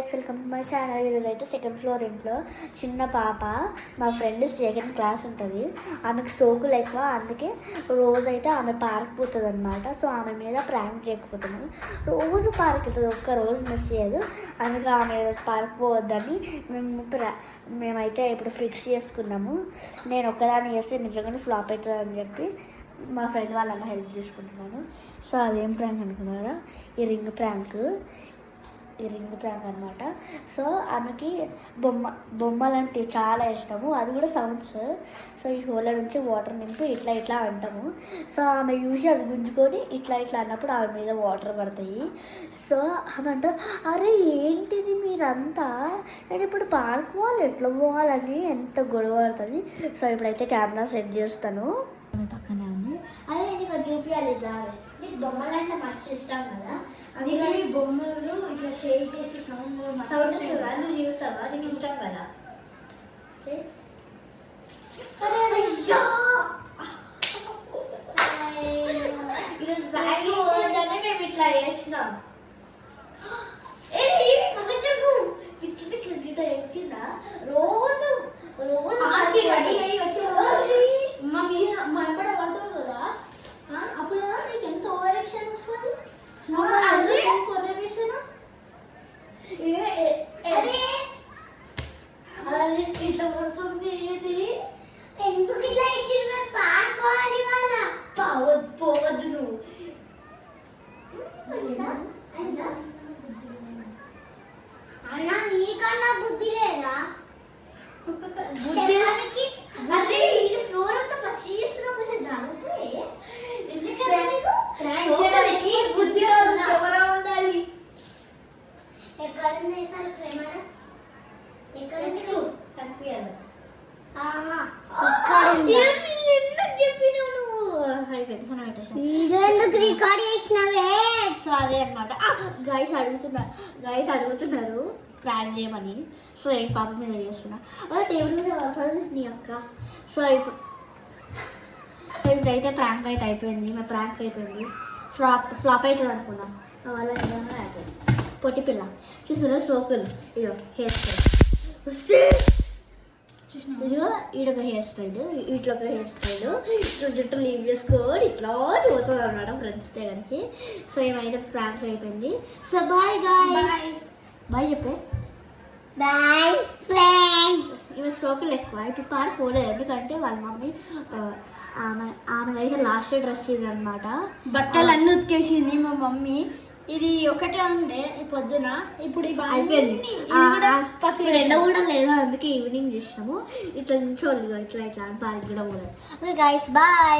Guys, welcome to my channel. ఈరోజు అయితే second floor ఇంట్లో చిన్న పాప, మా ఫ్రెండ్ సెకండ్ క్లాస్ ఉంటుంది. ఆమెకు సోకులు ఎక్కువ, అందుకే రోజైతే ఆమె పార్క్ పోతుంది అనమాట. సో ఆమె మీద ప్రాంక్ చేయకపోతున్నాను. రోజు పార్క్ వెళ్తుంది, ఒక్క రోజు మిస్ చేయదు. అందుకే ఆమె రోజు పార్క్ పోవద్దని మేమైతే ఇప్పుడు ఫిక్స్ చేసుకున్నాము. నేను ఒక్కదాన్ని చేస్తే నిజంగానే ఫ్లాప్ అవుతుంది అని చెప్పి మా ఫ్రెండ్ వాళ్ళన్న హెల్ప్ తీసుకుంటున్నాను. సో అదేం ప్రాంక్ అనుకున్నారా? ఈ రింగ్ ప్రాంక్ అనమాట. సో ఆమెకి బొమ్మలంటే చాలా ఇష్టము, అది కూడా సౌండ్స్. సో ఈ హోల నుంచి వాటర్ నింపి ఇట్లా అంటాము. సో ఆమె చూసి అది గుంజుకొని ఇట్లా అన్నప్పుడు ఆమె మీద వాటర్ పడతాయి. సో ఆమె అంటారు, అరే ఏంటిది మీరంతా, నేను ఇప్పుడు పార్క్ పోవాలి, ఎట్లా పోవాలని ఎంత గొడవ పడుతుంది. సో ఇప్పుడైతే కెమెరా సెట్ చేస్తాను. పక్కనే ఉంది. అదే నీకు చూపించాలి, నీకు బొమ్మలంటే మస్తు ఇష్టం కదా. అందుకే బొమ్మలు ఇట్లా షేర్ చేసి సౌండ్ వస్తుందా? నువ్వు చూస్తావా? నీకు ఇష్టం కదా. ఈరోజు బ్యాగ్ పోవద్దనే మేము ఇట్లా చేసినాం. గిట్ట ఎక్కిందా? రోజు రెడీ అయ్యి వచ్చేసి మా మీద మనపడ పడుతుంది కదా. అప్పుడు నీకు ఎంత ఓవర్ యాక్షన్ వస్తుంది. ఇట్లా పడుతుంది. ఎందుకు ఇట్లా పాడుకోవాలి వాళ్ళ పోవద్దు నువ్వు. అన్నా నీకన్నా బుద్ధి లేదా? అదే ఈ ఫ్లోర్ అంతా పచ్చి చేస్తున్నావు కొంచెం జాగ్రత్త. బుద్ధి ఎవరా ఉండాలి. ఎక్కడుంది అసలు ప్రేమన? ఎక్కడ ఎందుకు చెప్పినావు నువ్వు? ఎందుకు రికార్డ్ చేసినవే? సో అదే అనమాట. గైస్ అడుగుతున్నారు ప్రాంక్ చేయమని. సో ఈ పాప మీద చేస్తున్నా, అలా టేబుల్ మీద పడుతుంది నీ అక్క. సో ఇప్పుడైతే ప్రాంక్ అయితే అయిపోయింది. మా ప్రాంక్ అయిపోయింది. ఫ్లాప్ అవుతుంది అనుకున్నాం, వాళ్ళ నిజంగా అయిపోయింది. పొట్టి పిల్ల చూస్తున్నా, సోకులు. ఇదో హెయిర్ స్టైల్ ఇదిగో, ఈడొక హెయిర్ స్టైల్, ఇట్లొక హెయిర్ స్టైల్. ఇట్లా జుట్టు లీవ్ చేసుకొని ఇట్లా పోతుంది అనమాట ఫ్రెండ్స్ దగ్గరికి. సో ఏమైతే ప్రాంక్ అయిపోయింది. సో బాయ్ గాయ్స్, బాయ్ చెప్పే. Bye friends. ఇవి సోకులు ఎక్కువ ఇప్పుడు పార్క్ పోలేదు, ఎందుకంటే వాళ్ళ మమ్మీ ఆమె అయితే లాస్ట్ డ్రెస్ ఇది అనమాట. బట్టలు అన్నీ ఉతికేసింది మా మమ్మీ. ఇది ఒకటే ఉండే పొద్దున, ఇప్పుడు అయిపోయింది. ఎండ కూడా లేదు, అందుకే ఈవినింగ్ చేసినాము. ఇట్లా నుంచి ఇట్లా పార్క్ కూడా పోలేదు. Okay guys, bye.